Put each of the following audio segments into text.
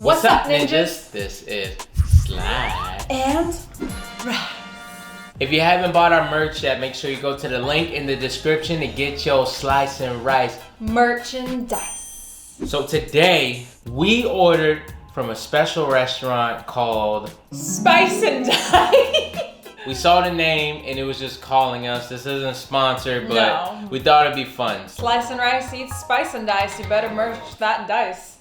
What's up, ninjas? This is Slide and Rice. If you haven't bought our merch yet, make sure you go to the link in the description to get your Slice and Rice merchandise. So today, we ordered from a special restaurant called Spice and Dice. We saw the name and it was just calling us. This isn't sponsored, but we thought it'd be fun. Slice and Rice eats Spice and Dice. You better merch that dice.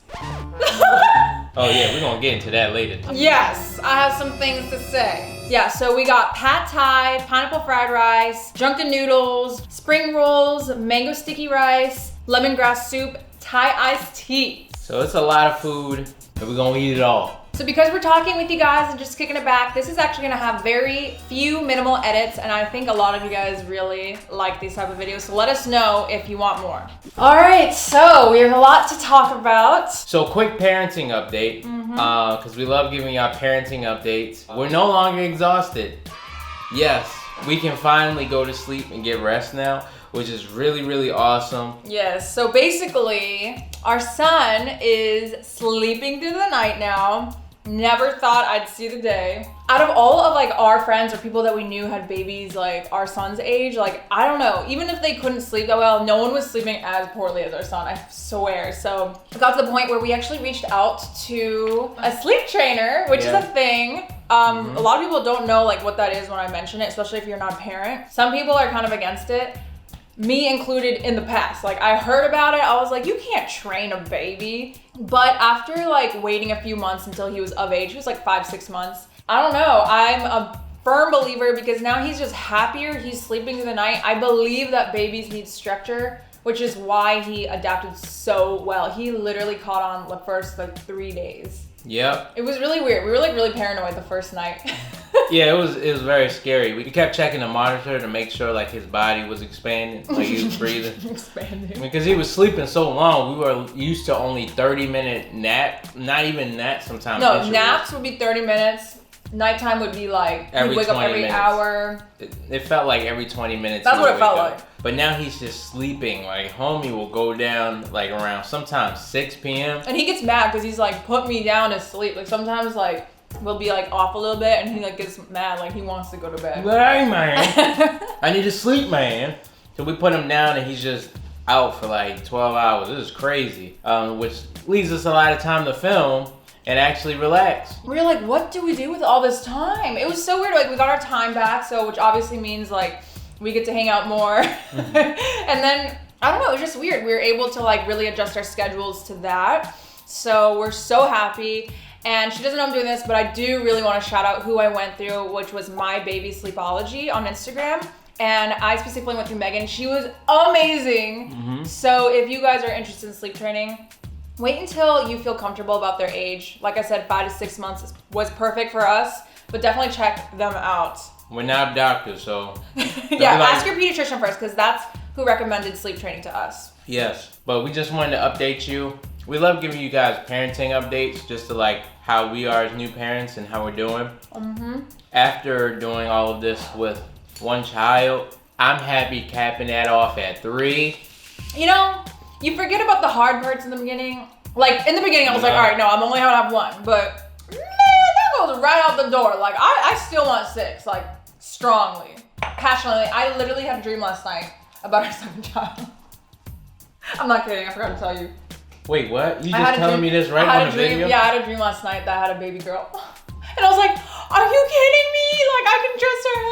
Oh yeah, we're gonna get into that later. Yes, I have some things to say. Yeah, so we got pad thai, pineapple fried rice, drunken noodles, spring rolls, mango sticky rice, lemongrass soup, Thai iced tea. So it's a lot of food and we're gonna eat it all. So because we're talking with you guys and just kicking it back, this is actually gonna have very few minimal edits, and I think a lot of you guys really like these type of videos, so let us know if you want more. All right, so we have a lot to talk about. So quick parenting update, because we love giving y'all parenting updates. We're no longer exhausted. Yes, we can finally go to sleep and get rest now, which is really, really awesome. Yes, so basically, our son is sleeping through the night now. Never thought I'd see the day. Out of all of like our friends or people that we knew had babies like our son's age, like I don't know, even if they couldn't sleep that well, no one was sleeping as poorly as our son, I swear. So it got to the point where we actually reached out to a sleep trainer, which is a thing. A lot of people don't know like what that is when I mention it, especially if you're not a parent. Some people are kind of against it. Me included in the past. Like I heard about it, I was like, you can't train a baby. But after like waiting a few months until he was of age, he was like 5-6 months. I don't know, I'm a firm believer because now he's just happier, he's sleeping through the night. I believe that babies need structure, which is why he adapted so well. He literally caught on the first like 3 days. Yep. It was really weird. We were like really paranoid the first night. Yeah, it was very scary. We kept checking the monitor to make sure like his body was expanding, like he was breathing. Expanding. Because he was sleeping so long, we were used to only 30-minute nap, not even that sometimes. No, intervals. naps would be 30 minutes. Nighttime would be like, he'd wake up every minutes. hour. It felt like every 20 minutes. That's what it felt like. But now he's just sleeping. Like homie will go down like around sometimes 6 p.m. And he gets mad because he's like, put me down to sleep. Like sometimes like, we'll be like off a little bit and he like gets mad, like he wants to go to bed. But hey man, I need to sleep, man. So we put him down and he's just out for like 12 hours. This is crazy. Which leaves us a lot of time to film and actually relax. We were like, what do we do with all this time? It was so weird. Like we got our time back, so which obviously means like we get to hang out more. And then I don't know, it was just weird. We were able to like really adjust our schedules to that. So we're so happy. And she doesn't know I'm doing this, but I do really want to shout out who I went through, which was My Baby Sleepology on Instagram. And I specifically went through Megan. She was amazing. So if you guys are interested in sleep training, wait until you feel comfortable about their age. Like I said, 5 to 6 months was perfect for us, but definitely check them out. We're not doctors, so. Yeah, ask your pediatrician first, because that's who recommended sleep training to us. Yes, but we just wanted to update you. We love giving you guys parenting updates, just to like how we are as new parents and how we're doing. After doing all of this with one child, I'm happy capping that off at 3. You know, you forget about the hard parts in the beginning. Like in the beginning, I was like, all right, no, I'm only gonna have 1, but man, that goes right out the door. Like I still want 6, like strongly, passionately. I literally had a dream last night about our 2nd child. I'm not kidding, I forgot to tell you. Wait, what? You just telling me this right on the video? Yeah, I had a dream last night that I had a baby girl. And I was like, are you kidding me? Like I can dress her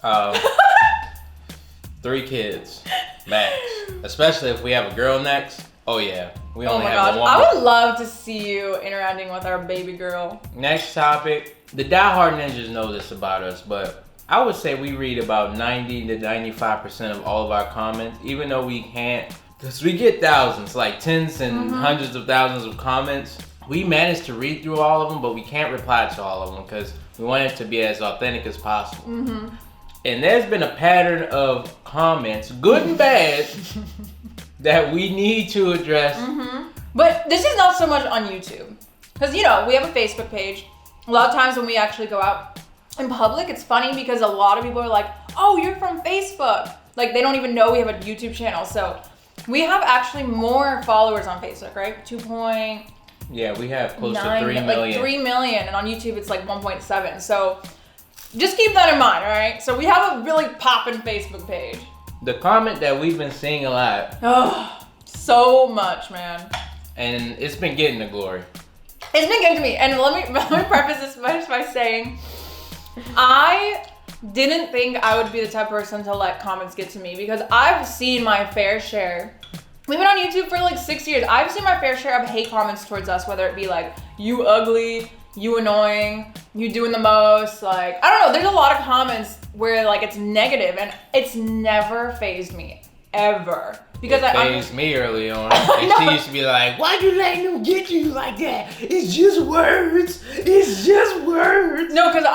up. 3 kids, max. Especially if we have a girl next. Oh yeah, we only have 1. I would love to see you interacting with our baby girl. Next topic. The diehard ninjas know this about us, but I would say we read about 90 to 95% of all of our comments, even though we can't. Because we get thousands, like tens and hundreds of thousands of comments. We manage to read through all of them, but we can't reply to all of them because we want it to be as authentic as possible. And there's been a pattern of comments, good and bad, that we need to address. But this is not so much on YouTube. Because, you know, we have a Facebook page. A lot of times when we actually go out in public, it's funny because a lot of people are like, oh, you're from Facebook. Like, they don't even know we have a YouTube channel. So we have actually more followers on Facebook, right? Yeah, we have close to 3 million. Like 3 million, and on YouTube it's like 1.7. So just keep that in mind, all right? So we have a really poppin' Facebook page. The comment that we've been seeing a lot. Oh, so much, man. And it's been getting the glory. It's been getting to me. And let me preface this by saying, I didn't think I would be the type of person to let comments get to me, because I've seen my fair share. We've been on YouTube for like 6 years. I've seen my fair share of hate comments towards us, whether it be like, you ugly, you annoying, you doing the most. Like, I don't know, there's a lot of comments where like it's negative, and it's never fazed me, ever. Because it fazed me early on. And she used to be like, why'd you let them get you like that? It's just words. It's just words. No, because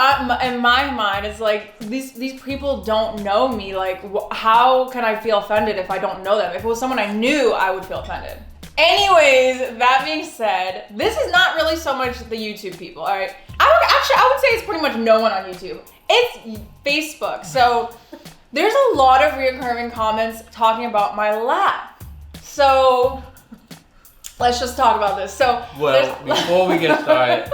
in my mind, it's like, these people don't know me. Like, how can I feel offended if I don't know them? If it was someone I knew, I would feel offended. Anyways, that being said, this is not really so much the YouTube people, all right? I would say it's pretty much no one on YouTube. It's Facebook. So there's a lot of reoccurring comments talking about my laugh. So let's just talk about this. So before we get started,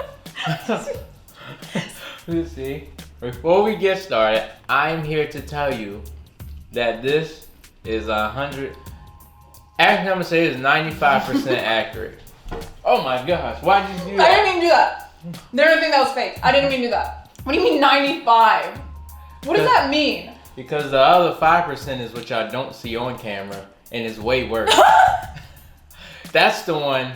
before we get started, I'm here to tell you that this is 100. Actually, I'm gonna say it's 95% accurate. Oh my gosh, why'd you do that? I didn't mean to do that. They didn't think that was fake. I didn't mean to do that. What do you mean 95? What does that mean? Because the other 5% is what y'all don't see on camera, and it's way worse. That's the one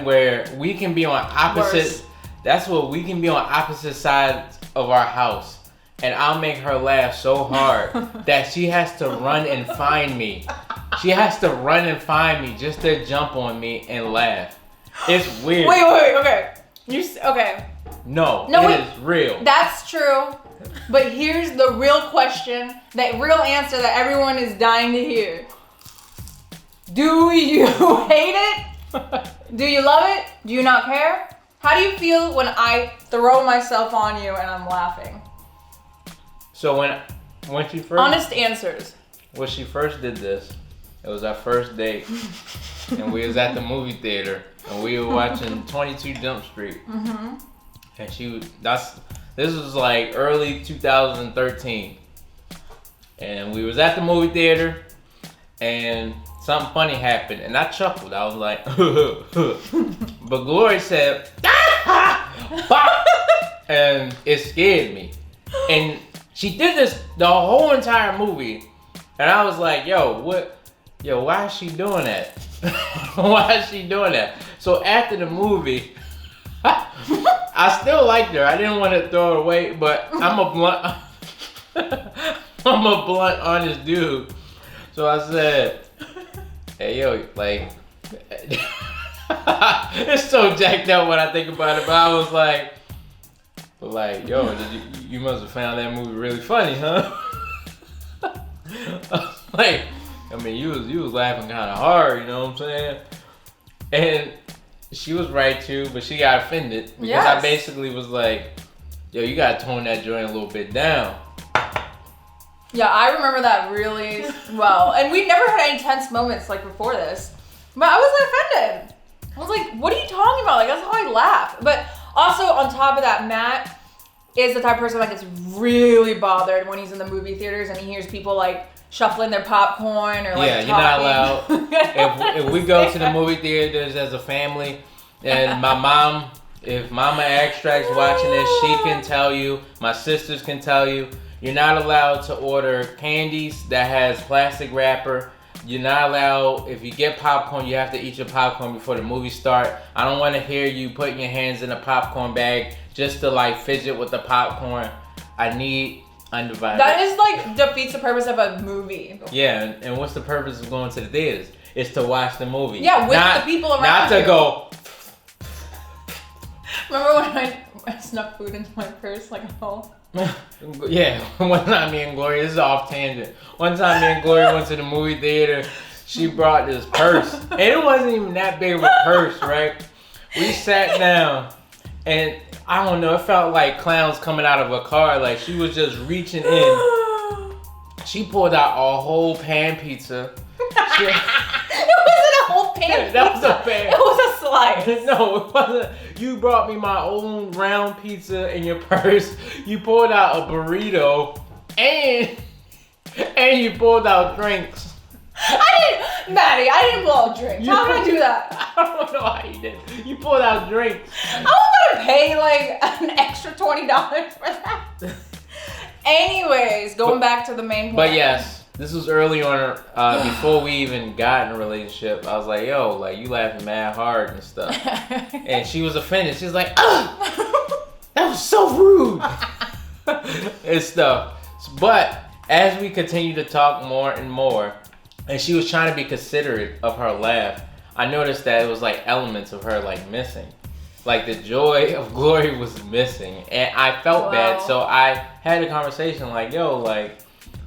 where we can be on opposite. Worse. That's what we can be on opposite sides of our house, and I'll make her laugh so hard that she has to run and find me. She has to run and find me just to jump on me and laugh. It's weird. Wait, okay. Okay. No, it is real. That's true. But here's the real question, the real answer that everyone is dying to hear. Do you hate it? Do you love it? Do you not care? How do you feel when I throw myself on you and I'm laughing? So when she first... Honest answers. When she first did this, it was our first date. And we was at the movie theater. And we were watching 22 Jump Street. Mm-hmm. And this was like early 2013. And we was at the movie theater, and something funny happened, and I chuckled. I was like, but Glory said, and it scared me. And she did this the whole entire movie, and I was like, why is she doing that? Why is she doing that? So after the movie, I still liked her. I didn't want to throw her away, but I'm a blunt, honest dude. So I said, hey, like, it's so jacked up when I think about it, but I was like, you must have found that movie really funny, huh? Like, I mean, you was laughing kind of hard, you know what I'm saying? And she was right too, but she got offended because I basically was like, you gotta tone that joint a little bit down. Yeah, I remember that really well. And we never had any tense moments like before this. But I was offended. I was like, what are you talking about? Like, that's how I laugh. But also, on top of that, Matt is the type of person that gets really bothered when he's in the movie theaters and he hears people like shuffling their popcorn or like you're not allowed. If we go to the movie theaters as a family, and my mom, if Mama Extract's watching this, she can tell you, my sisters can tell you, you're not allowed to order candies that has plastic wrapper. You're not allowed, if you get popcorn, you have to eat your popcorn before the movie start. I don't want to hear you putting your hands in a popcorn bag just to like fidget with the popcorn. I need undivided. That is like defeats the purpose of a movie. Yeah, and what's the purpose of going to the theaters? It's to watch the movie. Yeah, with the people around Not to you. go. Remember when I snuck food into my purse like a hole? Yeah, one time me and Gloria, this is off tangent. One time me and Gloria went to the movie theater. She brought this purse. And it wasn't even that big of a purse, right? We sat down and I don't know, it felt like clowns coming out of a car. Like she was just reaching in. She pulled out a whole pan pizza. It wasn't a whole pan pizza. That was a pan. It was a slice. No, it wasn't. You brought me my own round pizza in your purse. You pulled out a burrito and you pulled out drinks. Maddie, I didn't pull out drinks. How did I do that? I don't know how you did. You pulled out drinks. I'm gonna pay like an extra $20 for that. Anyways, going back to the main point. But yes, this was early on, before we even got in a relationship. I was like, yo, like, you laughing mad hard and stuff. And she was offended. She was like, oh, that was so rude. And stuff. But as we continued to talk more and more, and she was trying to be considerate of her laugh, I noticed that it was like elements of her like missing. Like the joy of Glory was missing. And I felt bad, so I had a conversation like, yo, like,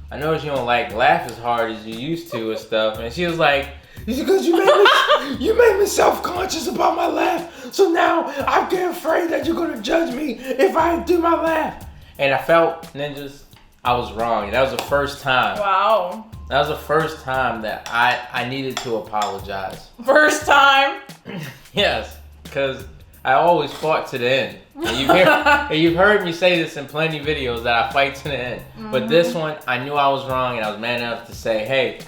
I noticed you don't like laugh as hard as you used to and stuff. And she was like, it's because you made me self-conscious about my laugh. So now I'm getting afraid that you're gonna judge me if I do my laugh. And I felt, ninjas, I was wrong. And that was the first time. Wow. That was the first time that I needed to apologize. First time? Yes, because I always fought to the end. And you've heard me say this in plenty of videos that I fight to the end. Mm-hmm. But this one, I knew I was wrong and I was man enough to say, hey,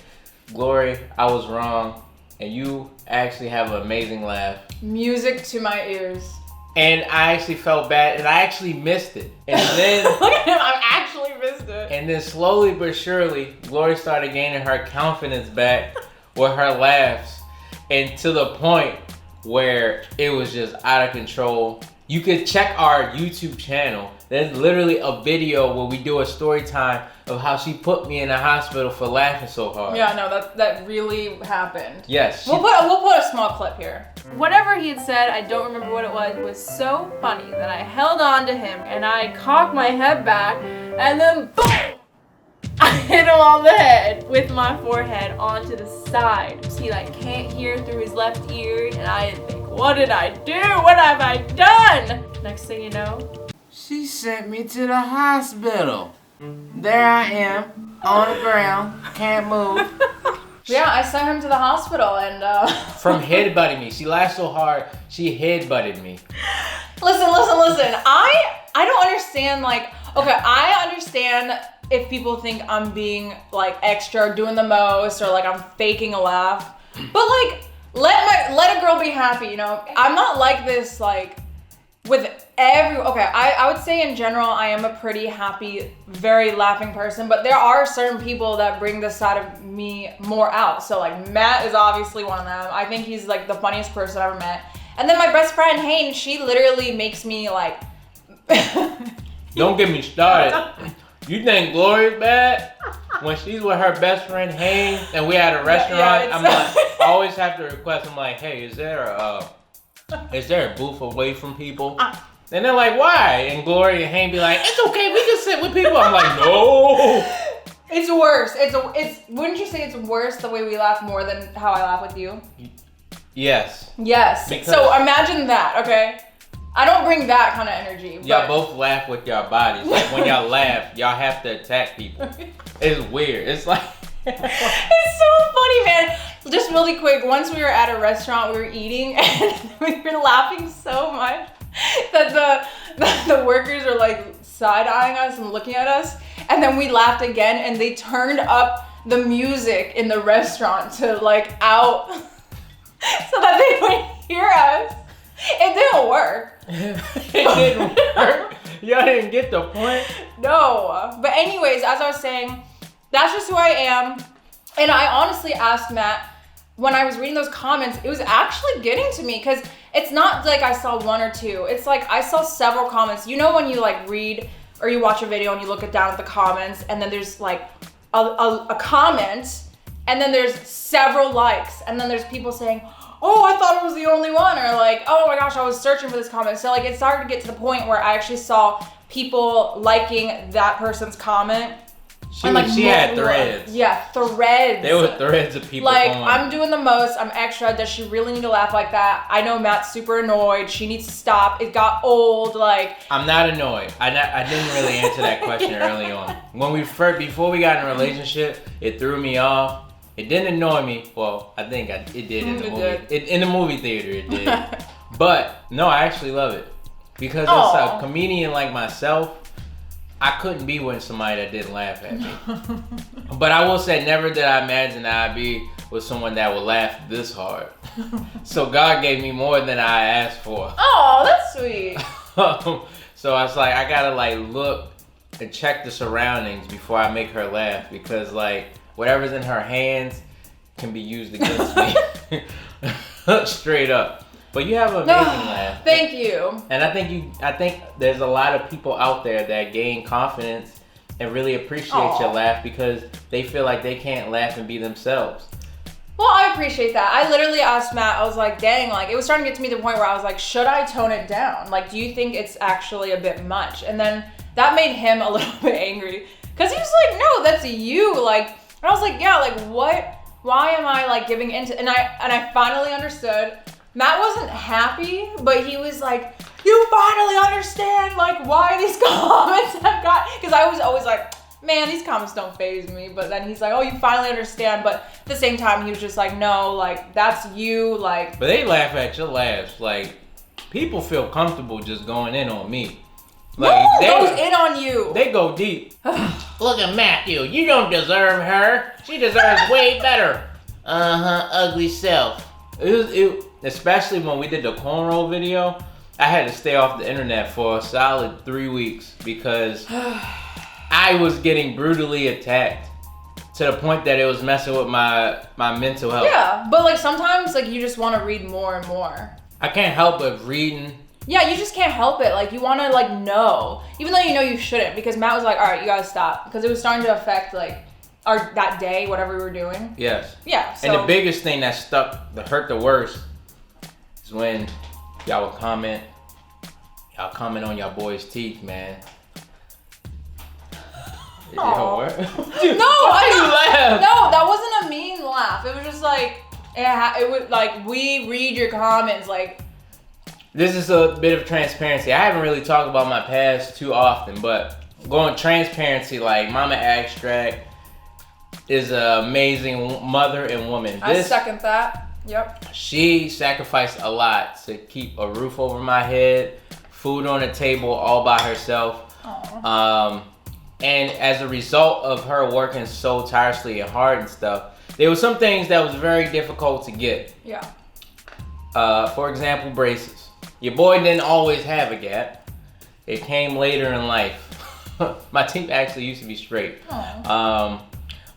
Glory, I was wrong. And you actually have an amazing laugh. Music to my ears. And I actually felt bad and I actually missed it. And then look at him, I actually missed it. And then slowly but surely, Glory started gaining her confidence back with her laughs. And to the point where it was just out of control. You could check our YouTube channel. There's literally a video where we do a story time of how she put me in the hospital for laughing so hard. Yeah, no, that really happened. Yes. We'll put a small clip here. Whatever he had said, I don't remember what it was so funny that I held on to him and I cocked my head back and then boom! I hit him on the head with my forehead onto the side. He like can't hear through his left ear and I think, what did I do? What have I done? Next thing you know, she sent me to the hospital. There I am, on the ground, can't move. Yeah, I sent him to the hospital and From headbutting me. She laughed so hard, she headbutted me. Listen. I don't understand, like, okay, I understand if people think I'm being like extra, doing the most, or like I'm faking a laugh. But like, let a girl be happy, you know? I'm not like this, like, with okay, I would say in general, I am a pretty happy, very laughing person, but there are certain people that bring this side of me more out. So like Matt is obviously one of them. I think he's like the funniest person I've ever met. And then my best friend, Hayne, she literally makes me like... Don't get me started. You think Glory's bad? When she's with her best friend, Hayne, and we at a restaurant, I'm like, I always have to request, I'm like, hey, is there a booth away from people? And they're like, why? And Glory and Hayne be like, it's okay, we can sit with people. I'm like, no. It's worse. It's. Wouldn't you say it's worse the way we laugh more than how I laugh with you? Yes. Yes. Because so imagine that, okay? I don't bring that kind of energy. Y'all both laugh with your bodies. Like when y'all laugh, y'all have to attack people. It's weird. It's like... It's so funny, man. Just really quick, once we were at a restaurant, we were eating and we were laughing so much that the workers are like side-eyeing us and looking at us. And then we laughed again and they turned up the music in the restaurant to like out so that they would hear us. It didn't work. It didn't work. Y'all didn't get the point. No. But anyways, as I was saying, that's just who I am. And I honestly asked Matt, when I was reading those comments, it was actually getting to me because it's not like I saw one or two. It's like I saw several comments. You know when you like read or you watch a video and you look down at the comments and then there's like a comment and then there's several likes and then there's people saying, oh, I thought it was the only one, or like, oh my gosh, I was searching for this comment. So like it started to get to the point where I actually saw people liking that person's comment. She had threads. Yeah, threads. There were threads of people like, going, I'm doing the most, I'm extra, does she really need to laugh like that? I know Matt's super annoyed, she needs to stop, it got old, like. I'm not annoyed. I didn't really answer that question early on. When before we got in a relationship, it threw me off. It didn't annoy me. Well, I think it did in the It movie. did. In the movie theater, it did. But no, I actually love it because as a comedian like myself, I couldn't be with somebody that didn't laugh at me. But I will say, never did I imagine that I'd be with someone that would laugh this hard. So God gave me more than I asked for. Oh, that's sweet. So I was like, I gotta like look and check the surroundings before I make her laugh, because like whatever's in her hands can be used against me. Straight up. But you have an amazing laugh. Thank you. And I think there's a lot of people out there that gain confidence and really appreciate your laugh because they feel like they can't laugh and be themselves. Well, I appreciate that. I literally asked Matt, I was like, dang, like it was starting to get to me to the point where I was like, should I tone it down? Like, do you think it's actually a bit much? And then that made him a little bit angry because he was like, no, that's you. Like, and I was like, yeah, like what? Why am I like giving into? And I finally understood. Matt wasn't happy, but he was like, you finally understand like why these comments have got, because I was always like, man, these comments don't faze me. But then he's like, oh, you finally understand. But at the same time, he was just like, no, like that's you, like. But they laugh at your laughs. Like, people feel comfortable just going in on me. Like, no, goes in on you. They go deep. Look at Matthew. You don't deserve her. She deserves way better. Ugly self. Especially when we did the cornrow video, I had to stay off the internet for a solid 3 weeks because I was getting brutally attacked to the point that it was messing with my mental health. Yeah, but like sometimes like you just want to read more and more. I can't help but reading. Yeah, you just can't help it. Like you want to like know, even though you know you shouldn't, because Matt was like, all right, you gotta stop, because it was starting to affect like that day, whatever we were doing. Yes. Yeah. So. And the biggest thing that hurt the worst is when y'all would comment on y'all boys' teeth, man. Aw. What? No, Why you laugh? No, that wasn't a mean laugh. It was just like it would like we read your comments like. This is a bit of transparency. I haven't really talked about my past too often, but going transparency, like Mama Extract is an amazing mother and woman. I second that. Yep. She sacrificed a lot to keep a roof over my head, food on the table all by herself. Aww. And as a result of her working so tirelessly and hard and stuff, there were some things that was very difficult to get. Yeah. For example, braces. Your boy didn't always have a gap. It came later in life. My teeth actually used to be straight.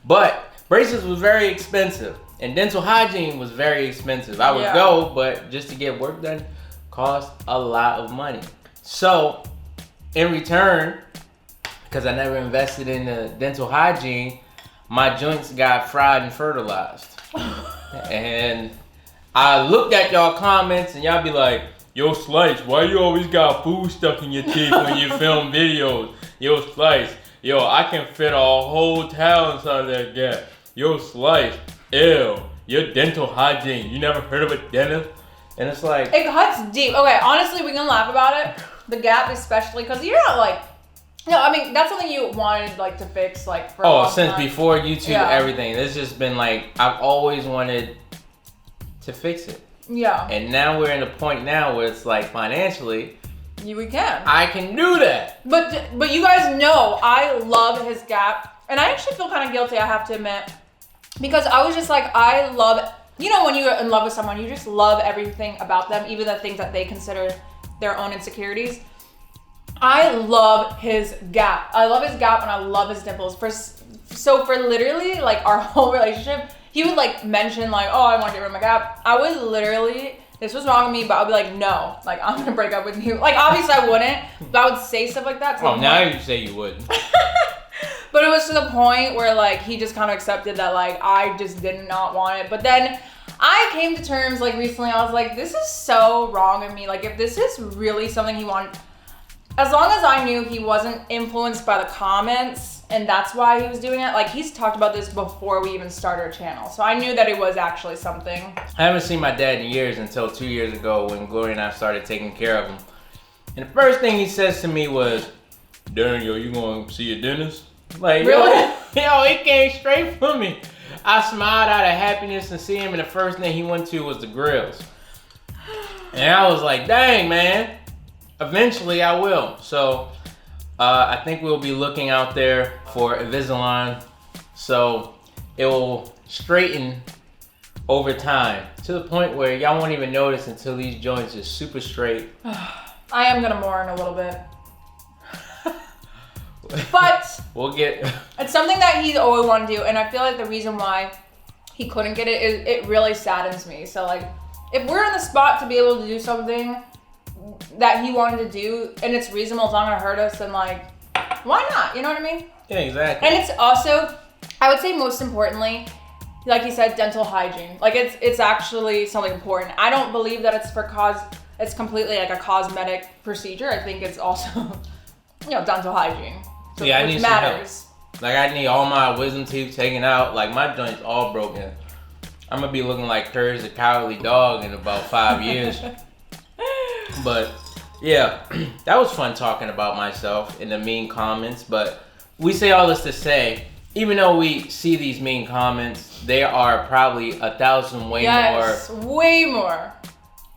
But braces was very expensive. And dental hygiene was very expensive. I would go, but just to get work done cost a lot of money. So, in return, because I never invested in the dental hygiene, my joints got fried and fertilized. And I looked at y'all comments and y'all be like, yo, Slice, why you always got food stuck in your teeth when you film videos? Yo, Slice, yo, I can fit a whole towel inside that gap. Yo, Slice, ew, your dental hygiene. You never heard of a dentist? And it's like... It cuts deep. Okay, honestly, we can laugh about it. The gap especially, because you're not like... No, I mean, that's something you wanted like to fix like for a long since time. Before YouTube, everything. It's just been like, I've always wanted to fix it. Yeah. And now we're in a point now where it's like financially... We can. I can do that. But you guys know I love his gap. And I actually feel kind of guilty, I have to admit. Because I was just like, I love... You know when you're in love with someone, you just love everything about them, even the things that they consider their own insecurities. I love his gap. I love his gap and I love his dimples. So for literally like our whole relationship, he would like mention like, oh, I want to get rid of my gap. I would literally, this was wrong with me, but I'd be like, no, like I'm gonna break up with you. Like obviously I wouldn't, but I would say stuff like that. Oh, now you say you wouldn't. But it was to the point where like he just kind of accepted that like I just did not want it. But then I came to terms like recently, I was like, this is so wrong of me. Like if this is really something he wanted, as long as I knew he wasn't influenced by the comments and that's why he was doing it. Like he's talked about this before we even started our channel. So I knew that it was actually something. I haven't seen my dad in years until 2 years ago when Gloria and I started taking care of him. And the first thing he says to me was, Daniel, you gonna see a dentist? Like, really? Yo, it came straight from me. I smiled out of happiness and see him, and the first thing he went to was the grills. And I was like, dang, man. Eventually I will. So I think we'll be looking out there for Invisalign. So it will straighten over time to the point where y'all won't even notice until these joints are super straight. I am gonna mourn a little bit. But we'll get it's something that he's always wanted to do, and I feel like the reason why he couldn't get it is it really saddens me. So like, if we're in the spot to be able to do something that he wanted to do and it's reasonable, it's not gonna hurt us, then like, why not? You know what I mean? Yeah, exactly. And it's also, I would say most importantly, like you said, dental hygiene. Like it's actually something important. I don't believe that it's completely like a cosmetic procedure. I think it's also, dental hygiene. So, yeah, I which need matters. some help. Like I need all my wisdom teeth taken out. Like my joints all broken. I'm gonna be looking like Courage the Cowardly Dog in about 5 years. But yeah, that was fun talking about myself in the mean comments. But we say all this to say, even though we see these mean comments, there are probably 1,000 way more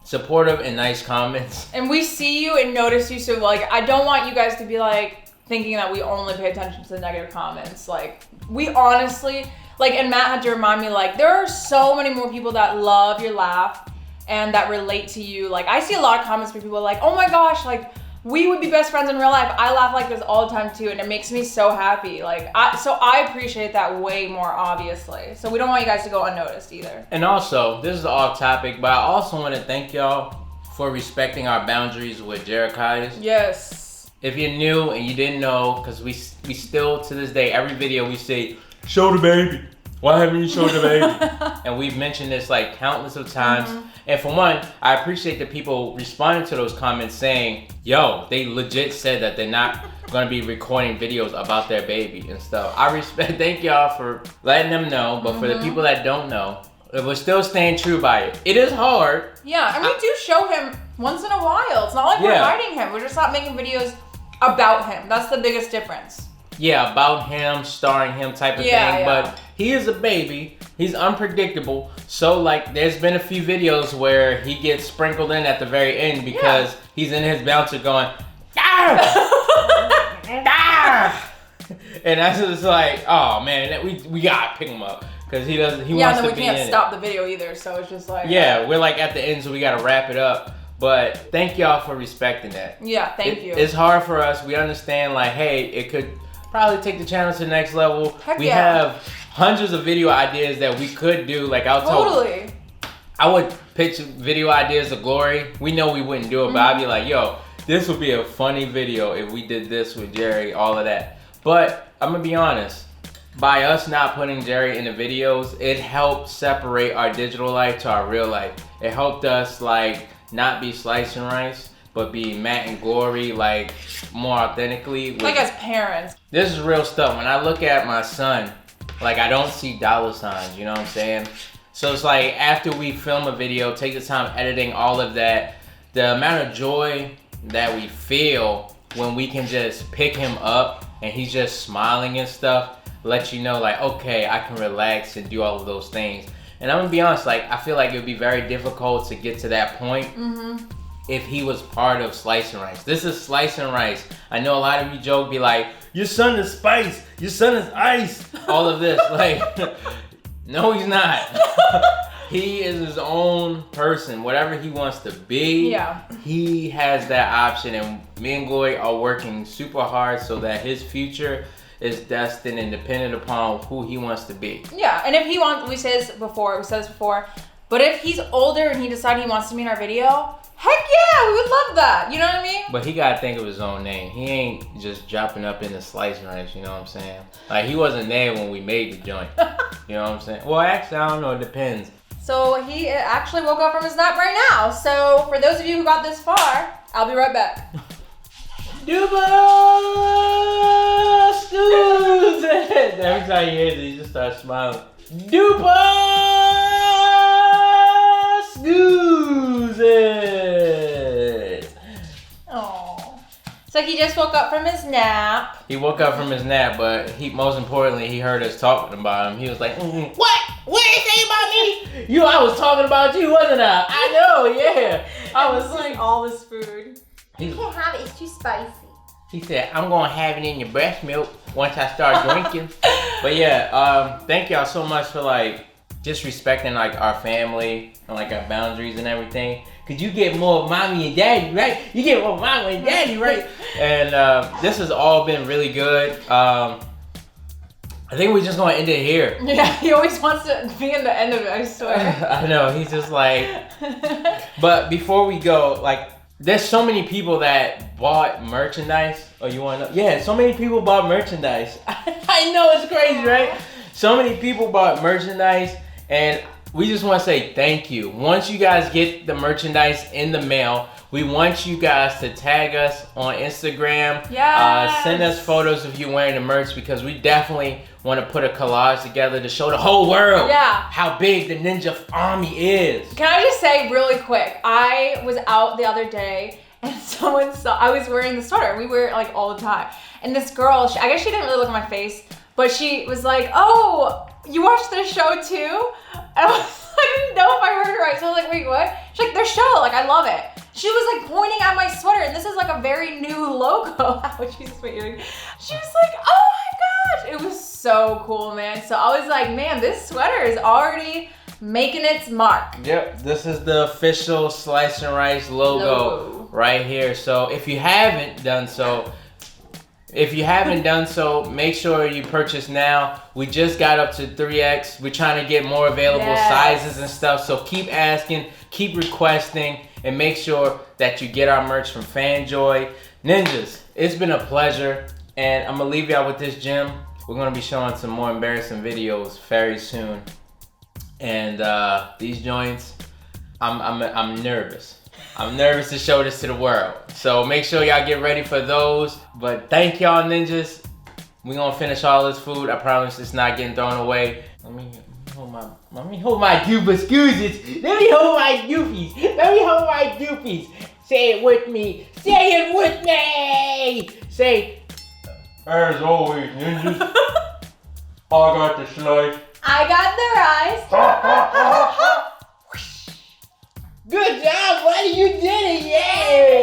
supportive and nice comments. And we see you and notice you, so like I don't want you guys to be like thinking that we only pay attention to the negative comments. Like we honestly, like, and Matt had to remind me, like, there are so many more people that love your laugh and that relate to you. Like I see a lot of comments where people are like, oh my gosh, like we would be best friends in real life. I laugh like this all the time too, and it makes me so happy. Like I appreciate that way more, obviously. So we don't want you guys to go unnoticed either. And also, this is off topic, but I also want to thank y'all for respecting our boundaries with Jerichiah's. Yes. If you're new and you didn't know, because we still to this day, every video we say, show the baby. Why haven't you showed the baby? And we've mentioned this like countless of times. Mm-hmm. And for one, I appreciate the people responding to those comments saying, yo, they legit said that they're not gonna be recording videos about their baby and stuff. I respect, thank y'all for letting them know. But for the people that don't know, we're still staying true by it. It is hard. Yeah, and we do show him once in a while. It's not like we're hiding him. We're just not making videos about him. That's the biggest difference. Yeah, about him, starring him type of thing. Yeah. But he is a baby. He's unpredictable. So like there's been a few videos where he gets sprinkled in at the very end because he's in his bouncer going, ah! Ah! And that's just like, oh man, we gotta pick him up. Because he wants to be in it. Yeah, and then we can't stop the video either, so it's just like... Yeah, we're like at the end, so we gotta wrap it up. But thank y'all for respecting that. Yeah, thank you. It's hard for us. We understand, like, hey, it could probably take the channel to the next level. Heck we have hundreds of video ideas that we could do. Like, I would pitch video ideas of Glory. We know we wouldn't do it, but I'd be like, yo, this would be a funny video if we did this with Jerry, all of that. But I'm gonna be honest. By us not putting Jerry in the videos, it helped separate our digital life to our real life. It helped us like not be Slice and Rice, but be Matt and Glory, like more authentically. Like as parents. This is real stuff. When I look at my son, like I don't see dollar signs, you know what I'm saying? So it's like after we film a video, take the time editing all of that, the amount of joy that we feel when we can just pick him up and he's just smiling and stuff, let you know like, okay, I can relax and do all of those things. And I'm gonna be honest, like I feel like it would be very difficult to get to that point if he was part of Slice and Rice. This is Slice and Rice. I know a lot of you joke, be like, your son is spice, your son is ice, all of this. Like, no he's not. He is his own person. Whatever he wants to be, he has that option. And me and Glory are working super hard so that his future is destined and dependent upon who he wants to be. Yeah, and if he wants, we said this before, but if he's older and he decides he wants to be in our video, heck yeah, we would love that. You know what I mean? But he gotta think of his own name. He ain't just dropping up in the Slice and Rice, you know what I'm saying? Like he wasn't there when we made the joint. You know what I'm saying? Well, actually, I don't know, it depends. So he actually woke up from his nap right now. So for those of you who got this far, I'll be right back. Duba Snoozes! Every time he hears it, he just starts smiling. Duba Snoozes! Oh. So he just woke up from his nap. He woke up from his nap, but most importantly, he heard us talking about him. He was like, what? What did they say about me? I was talking about you, wasn't I? I know, yeah. I was like, all this food. He- You can't have it, it's too spicy. He said, I'm gonna have it in your breast milk once I start drinking. But yeah, thank y'all so much for like just respecting like our family and like our boundaries and everything. Cause you get more of mommy and daddy, right? You get more mommy and daddy, right? And this has all been really good. I think we're just gonna end it here. Yeah, he always wants to be in the end of it, I swear. I know, he's just like, but before we go, like, there's so many people that bought merchandise. Oh, you wanna know? Yeah, so many people bought merchandise. I know, it's crazy, right? So many people bought merchandise, and we just want to say thank you. Once you guys get the merchandise in the mail, we want you guys to tag us on Instagram. Yes. Send us photos of you wearing the merch, because we definitely want to put a collage together to show the whole world how big the Ninja Army is. Can I just say really quick, I was out the other day and someone saw, I was wearing the sweater, and we wear it like all the time. And this girl, I guess she didn't really look at my face, but she was like, oh, you watched their show too? And I was like, I didn't know if I heard her right. So I was like, wait, what? She's like, their show, like, I love it. She was like pointing at my sweater, and this is like a very new logo. Oh, Jesus, wait, she was like, oh my gosh. It was so cool, man. So I was like, man, this sweater is already making its mark. Yep, this is the official Slice and Rice logo right here. So if you haven't done so, make sure you purchase now. We just got up to 3X. We're trying to get more available sizes and stuff. So keep asking, keep requesting, and make sure that you get our merch from Fanjoy. Ninjas, it's been a pleasure. And I'm gonna leave y'all with this gem. We're gonna be showing some more embarrassing videos very soon. And these joints, I'm nervous. I'm nervous to show this to the world. So make sure y'all get ready for those. But thank y'all, ninjas. We're gonna finish all this food. I promise it's not getting thrown away. Let me hold my goofus gooses. Let me hold my goofies. Say it with me. Say, as always, ninjas, I got the slice. I got the rice. Good job, buddy. You did it. Yeah.